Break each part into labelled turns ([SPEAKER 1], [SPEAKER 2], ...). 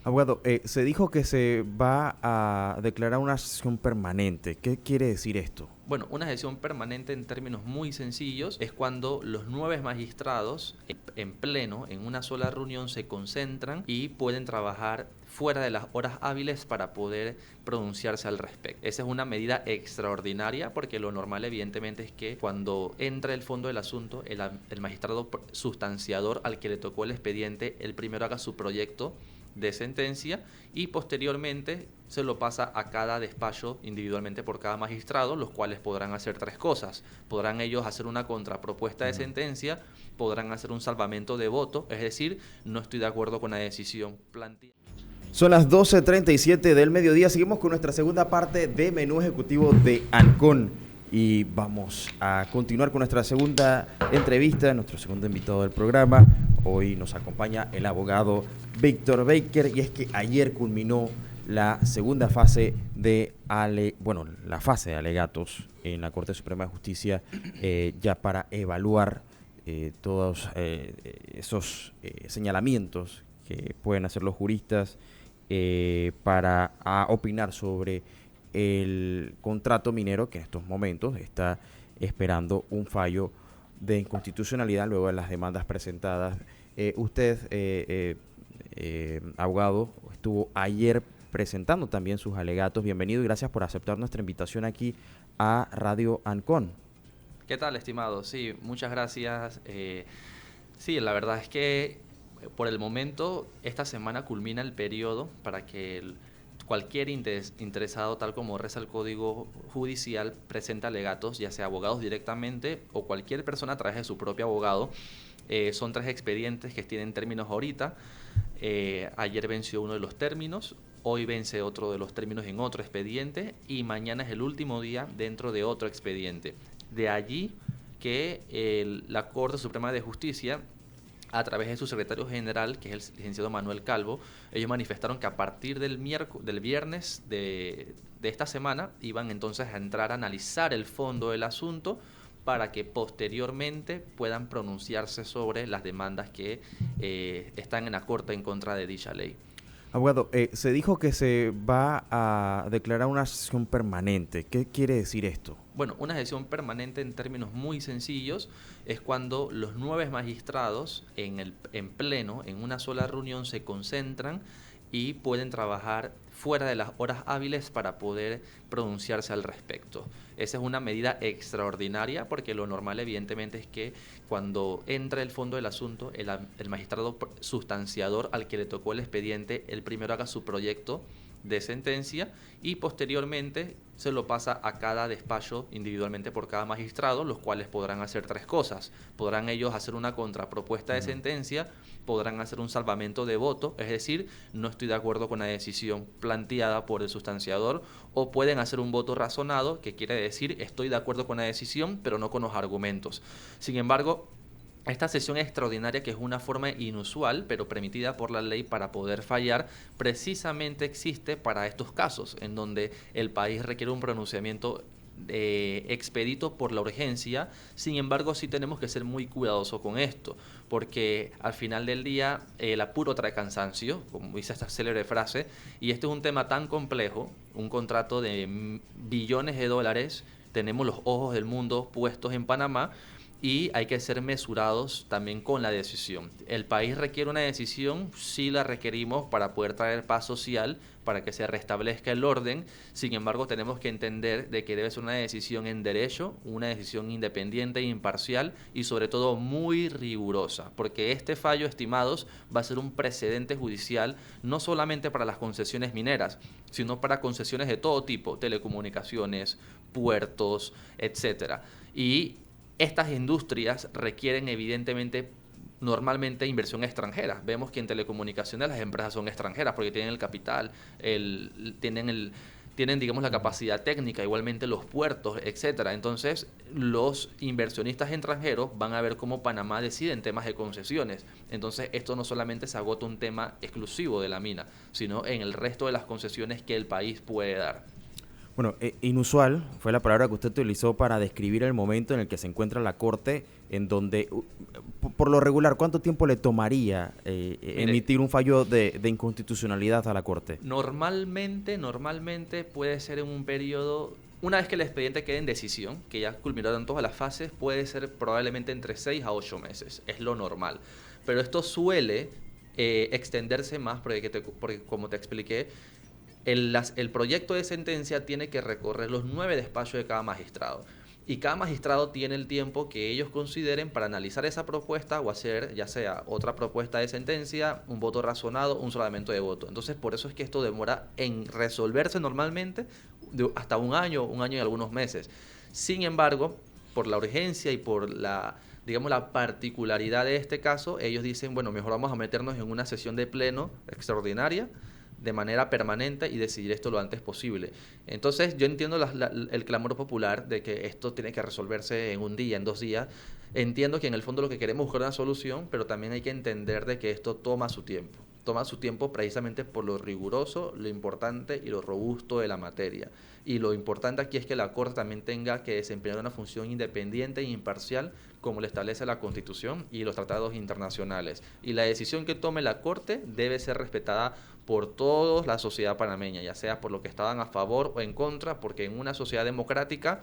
[SPEAKER 1] Abogado, se dijo que se va a declarar una sesión permanente. ¿Qué quiere decir esto?
[SPEAKER 2] Bueno, una sesión permanente en términos muy sencillos es cuando los 9 magistrados en pleno, en una sola reunión, se concentran y pueden trabajar fuera de las horas hábiles para poder pronunciarse al respecto. Esa es una medida extraordinaria porque lo normal evidentemente es que cuando entra el fondo del asunto, el magistrado sustanciador al que le tocó el expediente, el primero haga su proyecto de sentencia y posteriormente se lo pasa a cada despacho individualmente por cada magistrado, los cuales podrán hacer tres cosas. Podrán ellos hacer una contrapropuesta de sentencia, podrán hacer un salvamento de voto, es decir, no estoy de acuerdo con la decisión planteada.
[SPEAKER 1] Son las 12:37 del mediodía. Seguimos con nuestra segunda parte de Menú Ejecutivo de Ancon. Y vamos a continuar con nuestra segunda entrevista, nuestro segundo invitado del programa. Hoy nos acompaña el abogado Víctor Baker. Y es que ayer culminó la segunda fase la fase de alegatos en la Corte Suprema de Justicia, ya para evaluar todos esos señalamientos que pueden hacer los juristas para opinar sobre el contrato minero que en estos momentos está esperando un fallo de inconstitucionalidad luego de las demandas presentadas. Abogado, estuvo ayer presentando también sus alegatos. Bienvenido y gracias por aceptar nuestra invitación aquí a Radio Ancon.
[SPEAKER 2] ¿Qué tal, estimado? Sí, muchas gracias. Sí, la verdad es que por el momento esta semana culmina el periodo para que cualquier interesado, tal como reza el Código Judicial, presente alegatos, ya sea abogados directamente o cualquier persona a través de su propio abogado. Son 3 expedientes que tienen términos ahorita. Ayer venció uno de los términos, hoy vence otro de los términos en otro expediente y mañana es el último día dentro de otro expediente. De allí que la Corte Suprema de Justicia, a través de su secretario general, que es el licenciado Manuel Calvo, ellos manifestaron que a partir del viernes de esta semana iban entonces a entrar a analizar el fondo del asunto para que posteriormente puedan pronunciarse sobre las demandas que están en la Corte en contra de dicha ley.
[SPEAKER 1] Abogado, se dijo que se va a declarar una sesión permanente. ¿Qué quiere decir esto?
[SPEAKER 2] Bueno, una sesión permanente en términos muy sencillos es cuando los 9 magistrados en pleno, en una sola reunión, se concentran y pueden trabajar fuera de las horas hábiles para poder pronunciarse al respecto. Esa es una medida extraordinaria porque lo normal evidentemente es que cuando entra el fondo del asunto, el magistrado sustanciador al que le tocó el expediente, el primero haga su proyecto de sentencia y posteriormente se lo pasa a cada despacho individualmente por cada magistrado, los cuales podrán hacer tres cosas. Podrán ellos hacer una contrapropuesta de sentencia, podrán hacer un salvamento de voto, es decir, no estoy de acuerdo con la decisión planteada por el sustanciador, o pueden hacer un voto razonado, que quiere decir estoy de acuerdo con la decisión, pero no con los argumentos. Sin embargo, esta sesión extraordinaria, que es una forma inusual, pero permitida por la ley para poder fallar, precisamente existe para estos casos, en donde el país requiere un pronunciamiento expedito por la urgencia. Sin embargo, sí tenemos que ser muy cuidadosos con esto, porque al final del día el apuro trae cansancio, como dice esta célebre frase, y este es un tema tan complejo, un contrato de billones de dólares, tenemos los ojos del mundo puestos en Panamá, y hay que ser mesurados también con la decisión. El país requiere una decisión, sí la requerimos para poder traer paz social, para que se restablezca el orden. Sin embargo, tenemos que entender de que debe ser una decisión en derecho, una decisión independiente e imparcial y sobre todo muy rigurosa, porque este fallo, estimados, va a ser un precedente judicial no solamente para las concesiones mineras, sino para concesiones de todo tipo, telecomunicaciones, puertos, etcétera. Y estas industrias requieren evidentemente normalmente inversión extranjera. Vemos que en telecomunicaciones las empresas son extranjeras porque tienen el capital, tienen digamos la capacidad técnica, igualmente los puertos, etcétera. Entonces, los inversionistas extranjeros van a ver cómo Panamá decide en temas de concesiones. Entonces, esto no solamente se agota un tema exclusivo de la mina, sino en el resto de las concesiones que el país puede dar.
[SPEAKER 1] Bueno, inusual fue la palabra que usted utilizó para describir el momento en el que se encuentra la Corte, en donde, por lo regular, ¿cuánto tiempo le tomaría
[SPEAKER 2] Mire,
[SPEAKER 1] emitir un fallo de inconstitucionalidad a la Corte?
[SPEAKER 2] Normalmente puede ser en un periodo, una vez que el expediente quede en decisión, que ya culminaron todas las fases, puede ser probablemente entre 6 a 8 meses, es lo normal. Pero esto suele extenderse más porque como te expliqué, el proyecto de sentencia tiene que recorrer los 9 despachos de cada magistrado. Y cada magistrado tiene el tiempo que ellos consideren para analizar esa propuesta o hacer ya sea otra propuesta de sentencia, un voto razonado, un solamente de voto. Entonces, por eso es que esto demora en resolverse normalmente hasta un año y algunos meses. Sin embargo, por la urgencia y por digamos, la particularidad de este caso, ellos dicen, bueno, mejor vamos a meternos en una sesión de pleno extraordinaria de manera permanente y decidir esto lo antes posible. Entonces yo entiendo el clamor popular de que esto tiene que resolverse en un día, en 2 días. Entiendo que en el fondo lo que queremos es buscar una solución, pero también hay que entender de que esto toma su tiempo. Toma su tiempo precisamente por lo riguroso, lo importante y lo robusto de la materia. Y lo importante aquí es que la Corte también tenga que desempeñar una función independiente e imparcial como lo establece la Constitución y los tratados internacionales. Y la decisión que tome la Corte debe ser respetada por toda la sociedad panameña, ya sea por lo que estaban a favor o en contra, porque en una sociedad democrática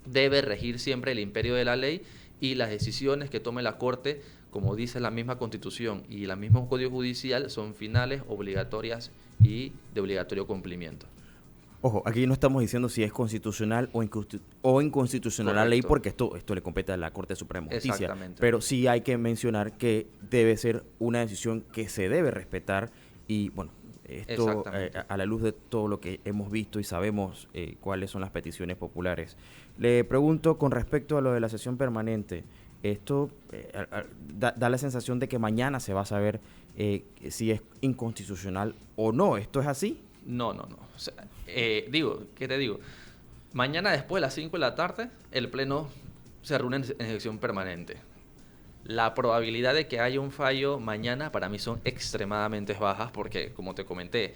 [SPEAKER 2] debe regir siempre el imperio de la ley y las decisiones que tome la Corte, como dice la misma Constitución y el mismo Código Judicial, son finales, obligatorias y de obligatorio cumplimiento.
[SPEAKER 1] Ojo, aquí no estamos diciendo si es constitucional o inconstitucional la ley, porque esto le compete a la Corte Suprema de Justicia.
[SPEAKER 2] Exactamente.
[SPEAKER 1] Pero sí hay que mencionar que debe ser una decisión que se debe respetar y, bueno, esto a la luz de todo lo que hemos visto y sabemos cuáles son las peticiones populares. Le pregunto con respecto a lo de la sesión permanente, esto da la sensación de que mañana se va a saber si es inconstitucional o no. ¿Esto es así?
[SPEAKER 2] No. O sea, ¿qué te digo? Mañana después de las 5 de la tarde, el Pleno se reúne en sesión permanente. La probabilidad de que haya un fallo mañana para mí son extremadamente bajas porque, como te comenté,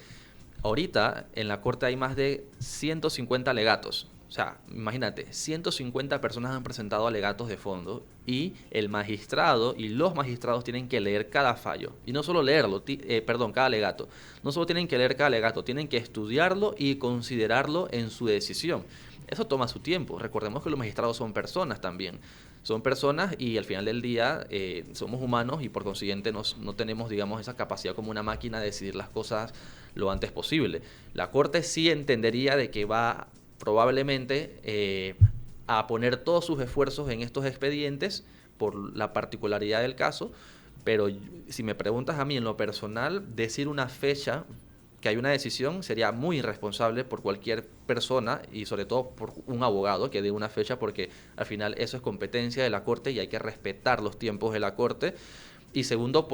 [SPEAKER 2] ahorita en la Corte hay más de 150 alegatos. O sea, imagínate, 150 personas han presentado alegatos de fondo y el magistrado y los magistrados tienen que leer cada fallo. Y no solo leerlo, cada alegato. No solo tienen que leer cada alegato, tienen que estudiarlo y considerarlo en su decisión. Eso toma su tiempo. Recordemos que los magistrados son personas también. Son personas y al final del día somos humanos y por consiguiente no tenemos, digamos, esa capacidad como una máquina de decidir las cosas lo antes posible. La Corte sí entendería de que va probablemente a poner todos sus esfuerzos en estos expedientes por la particularidad del caso, pero si me preguntas a mí en lo personal, decir una fecha que hay una decisión sería muy irresponsable por cualquier persona y sobre todo por un abogado que dé una fecha porque al final eso es competencia de la Corte y hay que respetar los tiempos de la Corte. Y segundo,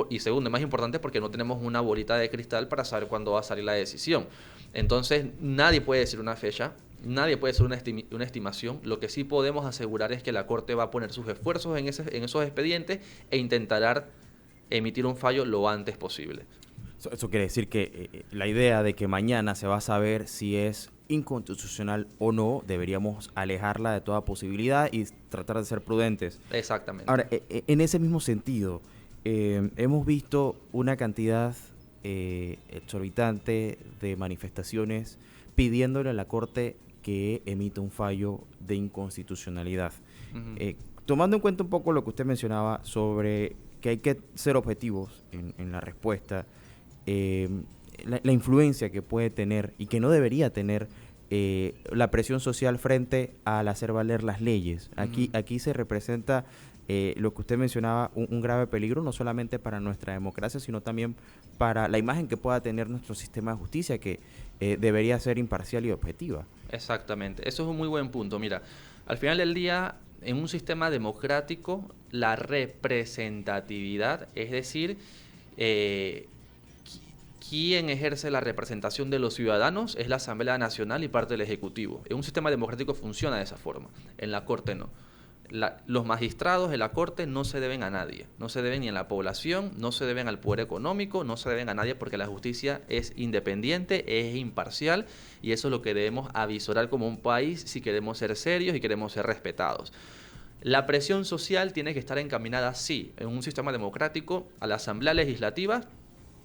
[SPEAKER 2] más importante, porque no tenemos una bolita de cristal para saber cuándo va a salir la decisión. Entonces, nadie puede decir una fecha, nadie puede hacer una estimación. Lo que sí podemos asegurar es que la Corte va a poner sus esfuerzos en esos expedientes e intentará emitir un fallo lo antes posible.
[SPEAKER 1] Eso quiere decir que la idea de que mañana se va a saber si es inconstitucional o no, deberíamos alejarla de toda posibilidad y tratar de ser prudentes.
[SPEAKER 2] Exactamente.
[SPEAKER 1] Ahora, en ese mismo sentido, hemos visto una cantidad exorbitante de manifestaciones pidiéndole a la Corte que emita un fallo de inconstitucionalidad. Uh-huh. Tomando en cuenta un poco lo que usted mencionaba sobre que hay que ser objetivos en la respuesta, la influencia que puede tener y que no debería tener la presión social frente al hacer valer las leyes. Uh-huh. Aquí se representa lo que usted mencionaba, un grave peligro, no solamente para nuestra democracia, sino también para la imagen que pueda tener nuestro sistema de justicia, que debería ser imparcial y objetiva.
[SPEAKER 2] Exactamente, eso es un muy buen punto. Mira, al final del día, en un sistema democrático, la representatividad, es decir, quien ejerce la representación de los ciudadanos es la Asamblea Nacional y parte del Ejecutivo. En un sistema democrático funciona de esa forma, en la Corte no. Los magistrados de la Corte no se deben a nadie, no se deben ni a la población, no se deben al poder económico, no se deben a nadie, porque la justicia es independiente, es imparcial, y eso es lo que debemos avisorar como un país si queremos ser serios y queremos ser respetados. La presión social tiene que estar encaminada, sí, en un sistema democrático, a la Asamblea Legislativa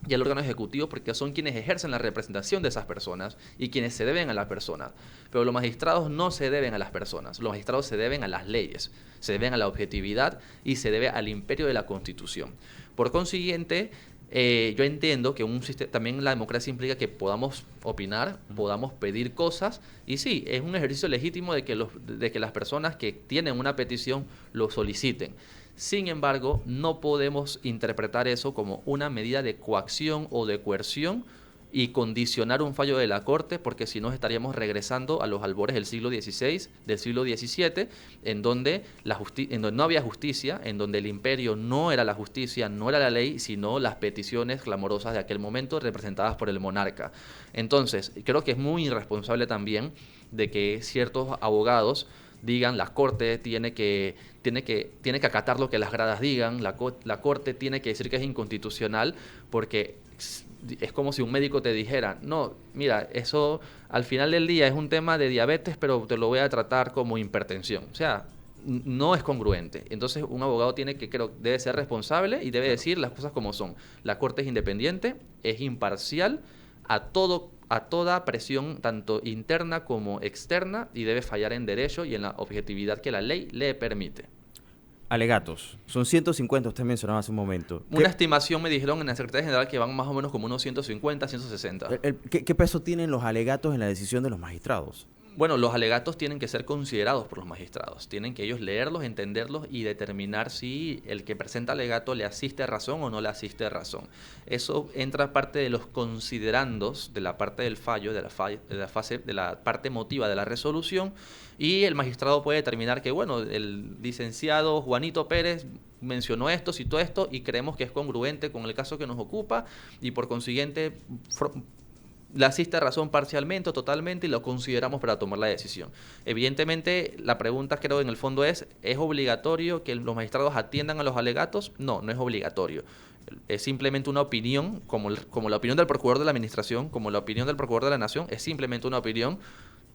[SPEAKER 2] y al órgano ejecutivo, porque son quienes ejercen la representación de esas personas y quienes se deben a las personas. Pero los magistrados no se deben a las personas, los magistrados se deben a las leyes, se deben a la objetividad y se debe al imperio de la Constitución. Por consiguiente, yo entiendo que también la democracia implica que podamos opinar, podamos pedir cosas, y sí, es un ejercicio legítimo de que las personas que tienen una petición lo soliciten. Sin embargo, no podemos interpretar eso como una medida de coacción o de coerción y condicionar un fallo de la Corte, porque si no estaríamos regresando a los albores del siglo XVI, del siglo XVII, en donde no había justicia, en donde el imperio no era la justicia, no era la ley, sino las peticiones clamorosas de aquel momento representadas por el monarca. Entonces, creo que es muy irresponsable también de que ciertos abogados digan la Corte tiene que acatar lo que las gradas digan, la Corte tiene que decir que es inconstitucional, porque es como si un médico te dijera, no, mira, eso al final del día es un tema de diabetes, pero te lo voy a tratar como hipertensión. O sea, no es congruente. Entonces un abogado debe ser responsable y debe decir las cosas como son. La Corte es independiente, es imparcial a toda presión, tanto interna como externa, y debe fallar en derecho y en la objetividad que la ley le permite.
[SPEAKER 1] Alegatos. Son 150, usted mencionaba hace un momento.
[SPEAKER 2] Una estimación me dijeron en la Secretaría General que van más o menos como unos 150, 160.
[SPEAKER 1] ¿Qué peso tienen los alegatos en la decisión de los magistrados?
[SPEAKER 2] Bueno, los alegatos tienen que ser considerados por los magistrados. Tienen que ellos leerlos, entenderlos y determinar si el que presenta alegato le asiste razón o no le asiste razón. Eso entra parte de los considerandos de la parte del fallo, de la parte emotiva de la resolución, y el magistrado puede determinar que, bueno, el licenciado Juanito Pérez mencionó esto, citó esto, y creemos que es congruente con el caso que nos ocupa, y por consiguiente le asiste razón parcialmente o totalmente y lo consideramos para tomar la decisión. Evidentemente, la pregunta creo en el fondo ¿es obligatorio que los magistrados atiendan a los alegatos? No, no es obligatorio. Es simplemente una opinión, como la opinión del procurador de la administración, como la opinión del procurador de la nación, es simplemente una opinión,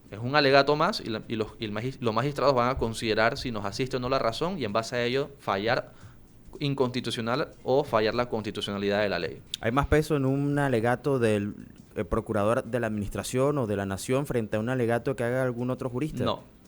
[SPEAKER 2] es un alegato más, y los magistrados van a considerar si nos asiste o no la razón, y en base a ello fallar inconstitucional o fallar la constitucionalidad de la ley.
[SPEAKER 1] ¿Hay más peso en un alegato del procurador de la administración o de la nación frente a un alegato que haga algún otro jurista?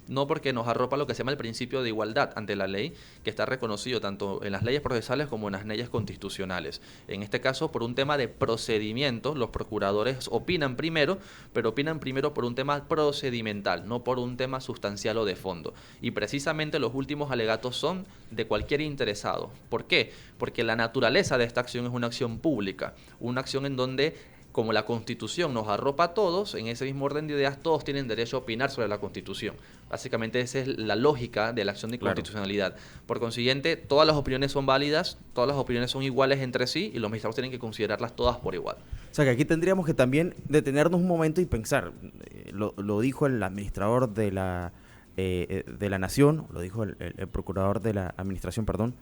[SPEAKER 2] No, porque nos arropa lo que se llama el principio de igualdad ante la ley, que está reconocido tanto en las leyes procesales como en las leyes constitucionales. En este caso, por un tema de procedimiento, los procuradores opinan primero, pero opinan primero por un tema procedimental, no por un tema sustancial o de fondo. Y precisamente los últimos alegatos son de cualquier interesado. ¿Por qué? Porque la naturaleza de esta acción es una acción pública, una acción en donde, como la Constitución nos arropa a todos, en ese mismo orden de ideas, todos tienen derecho a opinar sobre la Constitución. Básicamente esa es la lógica de la acción de constitucionalidad. Por consiguiente, todas las opiniones son válidas, todas las opiniones son iguales entre sí, y los magistrados tienen que considerarlas todas por igual.
[SPEAKER 1] O sea que aquí tendríamos que también detenernos un momento y pensar, lo dijo el administrador de la Nación, lo dijo el procurador de la Administración, perdón,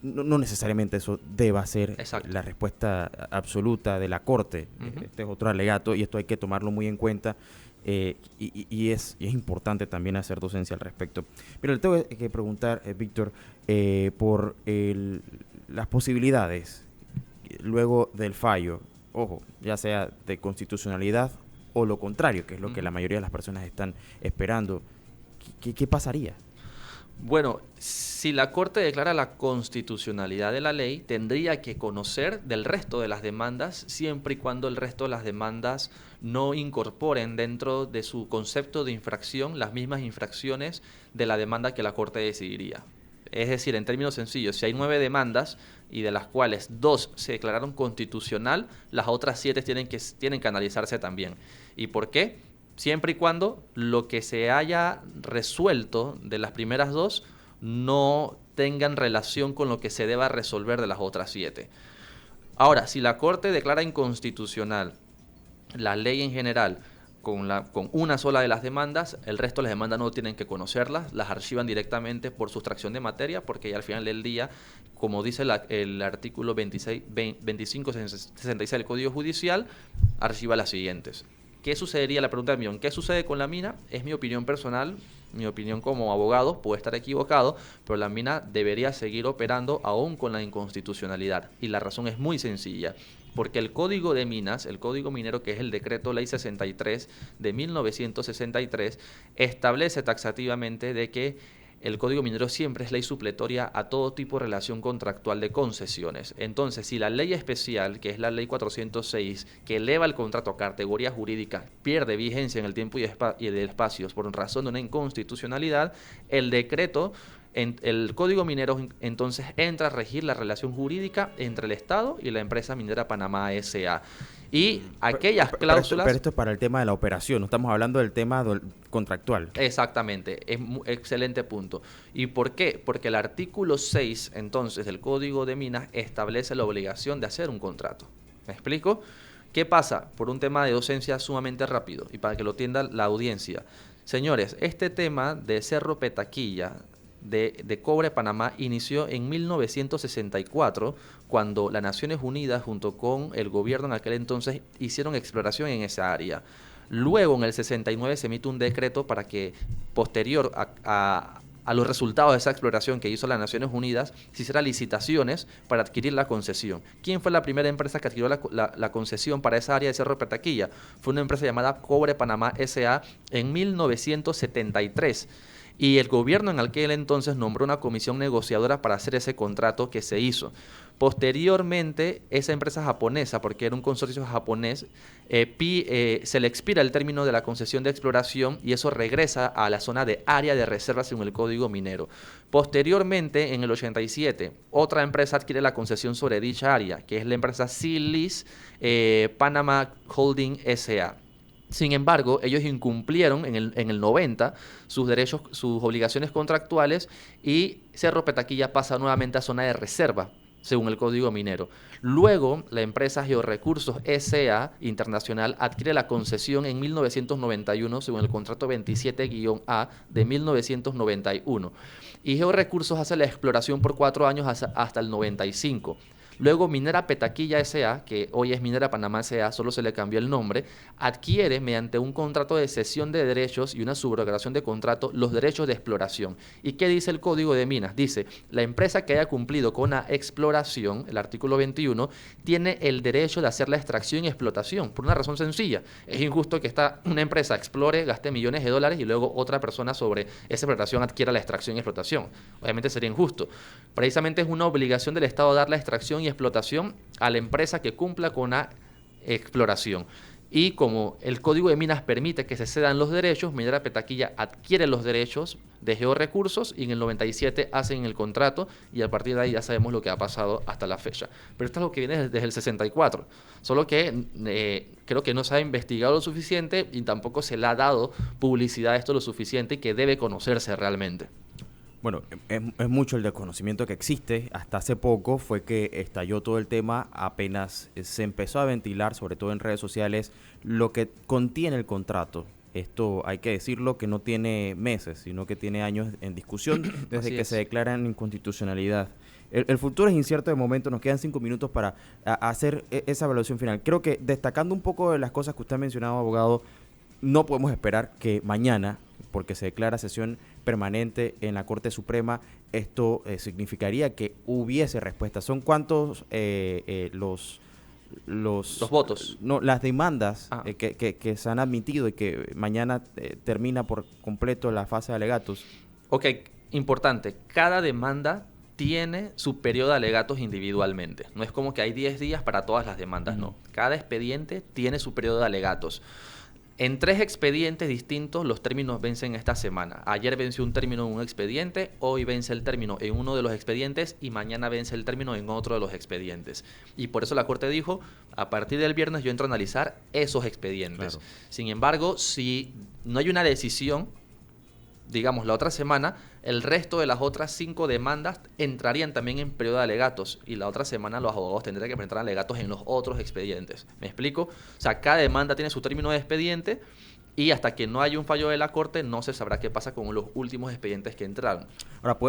[SPEAKER 1] no necesariamente eso deba ser la respuesta absoluta de la Corte. Este es otro alegato y esto hay que tomarlo muy en cuenta, y es importante también hacer docencia al respecto. Pero le tengo que preguntar, Víctor, por las posibilidades luego del fallo, ojo, ya sea de constitucionalidad o lo contrario, que es lo que la mayoría de las personas están esperando. ¿Qué pasaría?
[SPEAKER 2] Bueno, si la Corte declara la constitucionalidad de la ley, tendría que conocer del resto de las demandas, siempre y cuando el resto de las demandas no incorporen dentro de su concepto de infracción las mismas infracciones de la demanda que la Corte decidiría. Es decir, en términos sencillos, si hay 9 demandas y de las cuales 2 se declararon constitucional, las otras 7 tienen que analizarse también. ¿Y por qué? Siempre y cuando lo que se haya resuelto de las primeras 2 no tengan relación con lo que se deba resolver de las otras 7. Ahora, si la Corte declara inconstitucional la ley en general con una sola de las demandas, el resto de las demandas no tienen que conocerlas, las archivan directamente por sustracción de materia, porque ya al final del día, como dice el artículo 2566 del Código Judicial, archiva las siguientes. ¿Qué sucedería? La pregunta de millón, ¿qué sucede con la mina? Es mi opinión personal, mi opinión como abogado, puede estar equivocado, pero la mina debería seguir operando aún con la inconstitucionalidad. Y la razón es muy sencilla, porque el Código de Minas, el Código Minero, que es el Decreto Ley 63 de 1963, establece taxativamente de que el Código Minero siempre es ley supletoria a todo tipo de relación contractual de concesiones. Entonces, si la ley especial, que es la ley 406, que eleva el contrato a categoría jurídica, pierde vigencia en el tiempo y el espacio por razón de una inconstitucionalidad, el decreto, el Código Minero entonces entra a regir la relación jurídica entre el Estado y la empresa minera Panamá S.A. Y aquellas cláusulas...
[SPEAKER 1] Pero esto es para el tema de la operación, no estamos hablando del tema contractual.
[SPEAKER 2] Exactamente, es un excelente punto. ¿Y por qué? Porque el artículo 6, entonces, del Código de Minas establece la obligación de hacer un contrato. ¿Me explico? ¿Qué pasa? Por un tema de docencia sumamente rápido y para que lo entienda la audiencia. Señores, este tema de Cerro Petaquilla, de Cobre Panamá, inició en 1964, cuando las Naciones Unidas junto con el gobierno en aquel entonces hicieron exploración en esa área. Luego en el 69 se emite un decreto para que posterior a los resultados de esa exploración que hizo las Naciones Unidas se hicieran licitaciones para adquirir la concesión. ¿Quién fue la primera empresa que adquirió la concesión para esa área de Cerro Petaquilla? Fue una empresa llamada Cobre Panamá S.A. en 1973. Y el gobierno en aquel entonces nombró una comisión negociadora para hacer ese contrato que se hizo. Posteriormente, esa empresa japonesa, porque era un consorcio japonés, se le expira el término de la concesión de exploración y eso regresa a la zona de área de reserva según el Código Minero. Posteriormente, en el 87, otra empresa adquiere la concesión sobre dicha área, que es la empresa Sealease Panama Holding S.A. Sin embargo, ellos incumplieron en el 90 sus derechos, sus obligaciones contractuales y Cerro Petaquilla pasa nuevamente a zona de reserva, según el Código Minero. Luego, la empresa Georrecursos S.A. Internacional adquiere la concesión en 1991, según el contrato 27-A de 1991. Y Georrecursos hace la exploración por 4 años hasta el 95. Luego Minera Petaquilla S.A., que hoy es Minera Panamá S.A., solo se le cambió el nombre, adquiere mediante un contrato de cesión de derechos y una subrogación de contrato los derechos de exploración. ¿Y qué dice el Código de Minas? Dice, la empresa que haya cumplido con la exploración, el artículo 21, tiene el derecho de hacer la extracción y explotación, por una razón sencilla. Es injusto que una empresa explore, gaste millones de dólares y luego otra persona sobre esa explotación adquiera la extracción y explotación. Obviamente sería injusto. Precisamente es una obligación del Estado dar la extracción y explotación a la empresa que cumpla con la exploración. Y como el Código de Minas permite que se cedan los derechos, Minera Petaquilla adquiere los derechos de Georrecursos y en el 97 hacen el contrato y a partir de ahí ya sabemos lo que ha pasado hasta la fecha. Pero esto es lo que viene desde el 64, solo que creo que no se ha investigado lo suficiente y tampoco se le ha dado publicidad a esto lo suficiente y que debe conocerse realmente.
[SPEAKER 1] Bueno, es mucho el desconocimiento que existe. Hasta hace poco fue que estalló todo el tema, apenas se empezó a ventilar, sobre todo en redes sociales, lo que contiene el contrato. Esto hay que decirlo que no tiene meses, sino que tiene años en discusión desde que se declara en inconstitucionalidad. El futuro es incierto de momento, nos quedan 5 minutos para hacer esa evaluación final. Creo que destacando un poco de las cosas que usted ha mencionado, abogado, no podemos esperar que mañana, porque se declara sesión permanente en la Corte Suprema, esto significaría que hubiese respuesta. ¿Son cuántos los
[SPEAKER 2] votos?
[SPEAKER 1] No, las demandas que se han admitido y que mañana termina por completo la fase de alegatos?
[SPEAKER 2] Ok, importante. Cada demanda tiene su periodo de alegatos individualmente. No es como que hay 10 días para todas las demandas, no. Cada expediente tiene su periodo de alegatos. En 3 expedientes distintos los términos vencen esta semana. Ayer venció un término en un expediente, hoy vence el término en uno de los expedientes y mañana vence el término en otro de los expedientes. Y por eso la Corte dijo, a partir del viernes yo entro a analizar esos expedientes. Claro. Sin embargo, si no hay una decisión, digamos, la otra semana, el resto de las otras 5 demandas entrarían también en periodo de alegatos y la otra semana los abogados tendrían que presentar alegatos en los otros expedientes. ¿Me explico? O sea, cada demanda tiene su término de expediente Y hasta que no haya un fallo de la Corte, no se sabrá qué pasa con los últimos expedientes que entraron.
[SPEAKER 1] Ahora,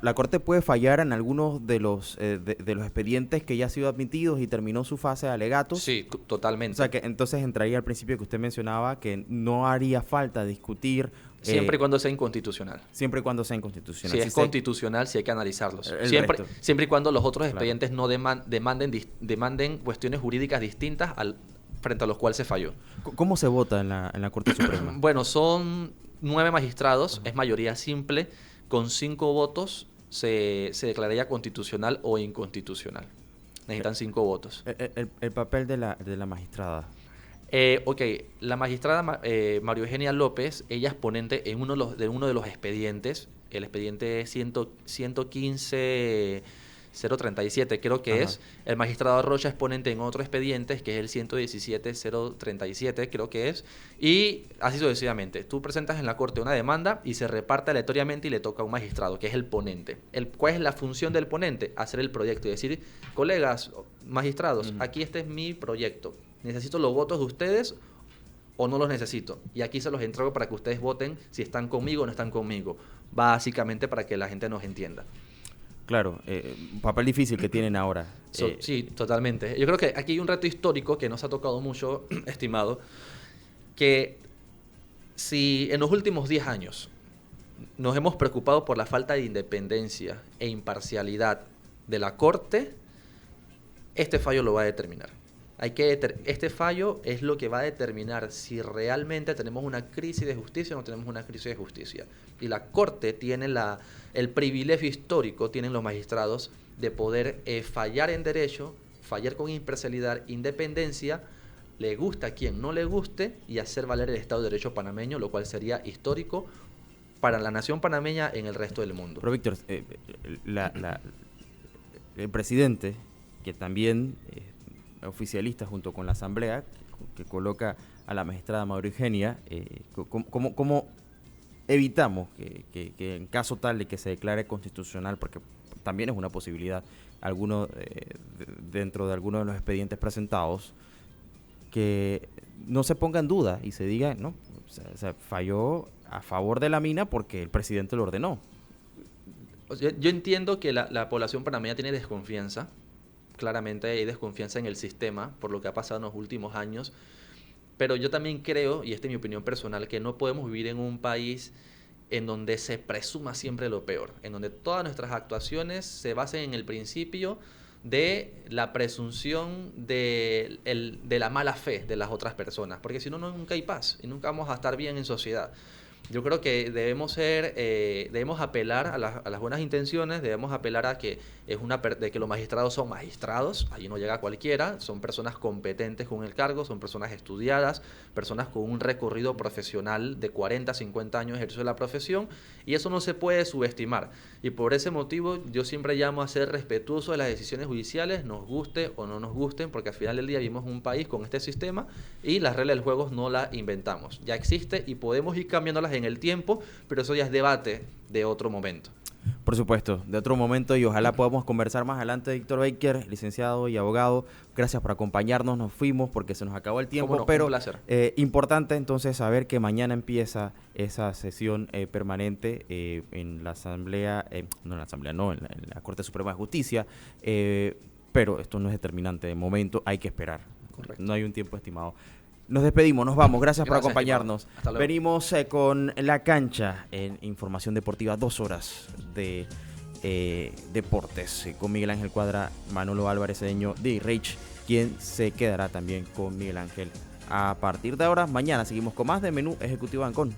[SPEAKER 1] la Corte puede fallar en algunos de los expedientes que ya han sido admitidos y terminó su fase de alegatos.
[SPEAKER 2] Sí, totalmente.
[SPEAKER 1] O sea, que entonces entraría al principio que usted mencionaba que no haría falta discutir.
[SPEAKER 2] Siempre y cuando sea inconstitucional.
[SPEAKER 1] Siempre y cuando sea inconstitucional.
[SPEAKER 2] Si es constitucional, sí hay que analizarlos.
[SPEAKER 1] Resto.
[SPEAKER 2] Siempre y cuando los otros expedientes no demanden cuestiones jurídicas distintas frente a los cuales se falló.
[SPEAKER 1] ¿Cómo se vota en la Corte Suprema?
[SPEAKER 2] Bueno, son 9 magistrados, es mayoría simple. Con 5 votos se declararía constitucional o inconstitucional. Necesitan 5 votos.
[SPEAKER 1] El papel de la magistrada.
[SPEAKER 2] Ok, la magistrada María Eugenia López, ella es ponente en uno de los expedientes, el expediente 115-037 creo que es. El magistrado Rocha es ponente en otro expediente, que es el 117-037 creo que es. Y así sucesivamente. Tú presentas en la corte una demanda y se reparte aleatoriamente y le toca a un magistrado, que es el ponente. ¿Cuál es la función del ponente? Hacer el proyecto y decir, colegas, magistrados, aquí este es mi proyecto. ¿Necesito los votos de ustedes o no los necesito? Y aquí se los entrego para que ustedes voten si están conmigo o no están conmigo. Básicamente para que la gente nos entienda.
[SPEAKER 1] Claro, un papel difícil que tienen ahora.
[SPEAKER 2] Sí, totalmente. Yo creo que aquí hay un reto histórico que nos ha tocado mucho, estimado, que si en los últimos 10 años nos hemos preocupado por la falta de independencia e imparcialidad de la Corte, este fallo lo va a determinar. Este fallo es lo que va a determinar si realmente tenemos una crisis de justicia o no tenemos una crisis de justicia. Y la Corte tiene el privilegio histórico, tienen los magistrados, de poder fallar en derecho, fallar con imparcialidad, independencia, le gusta a quien no le guste, y hacer valer el Estado de Derecho panameño, lo cual sería histórico para la nación panameña en el resto del mundo.
[SPEAKER 1] Pero Víctor, el presidente, que también oficialista junto con la Asamblea, que coloca a la magistrada María Eugenia, ¿cómo evitamos que en caso tal de que se declare constitucional, porque también es una posibilidad, dentro de algunos de los expedientes presentados, que no se ponga en duda y se diga, no, o sea, falló a favor de la mina porque el presidente lo ordenó?
[SPEAKER 2] O sea, yo entiendo que la población panameña tiene desconfianza. Claramente hay desconfianza en el sistema por lo que ha pasado en los últimos años, pero yo también creo, y esta es mi opinión personal, que no podemos vivir en un país en donde se presuma siempre lo peor, en donde todas nuestras actuaciones se basen en el principio de la presunción de la mala fe de las otras personas, porque si no, nunca hay paz y nunca vamos a estar bien en sociedad. Yo creo que debemos apelar a las buenas intenciones, debemos apelar a que de que los magistrados son magistrados, allí no llega cualquiera, son personas competentes con el cargo, son personas estudiadas, personas con un recorrido profesional de 40, 50 años de ejercicio de la profesión, y eso no se puede subestimar. Y por ese motivo yo siempre llamo a ser respetuosos de las decisiones judiciales, nos guste o no nos gusten, porque al final del día vivimos en un país con este sistema y las reglas del juego no las inventamos. Ya existe y podemos ir cambiándolas en el tiempo, pero eso ya es debate de otro momento.
[SPEAKER 1] Por supuesto, de otro momento, y ojalá podamos conversar más adelante. Víctor Baker, licenciado y abogado, gracias por acompañarnos. Nos fuimos porque se nos acabó el tiempo,
[SPEAKER 2] no,
[SPEAKER 1] pero
[SPEAKER 2] un placer.
[SPEAKER 1] Importante entonces saber que mañana empieza esa sesión permanente en la Asamblea, en la Corte Suprema de Justicia, pero esto no es determinante de momento, hay que esperar.
[SPEAKER 2] Correcto.
[SPEAKER 1] No hay un tiempo estimado. Nos despedimos, nos vamos. Gracias por acompañarnos.
[SPEAKER 2] Hasta luego.
[SPEAKER 1] Venimos con La Cancha en Información Deportiva, 2 horas de deportes con Miguel Ángel Cuadra, Manolo Álvarez Cedeño de Reich, quien se quedará también con Miguel Ángel. A partir de ahora, mañana seguimos con más de Menú Ejecutivo Ancon.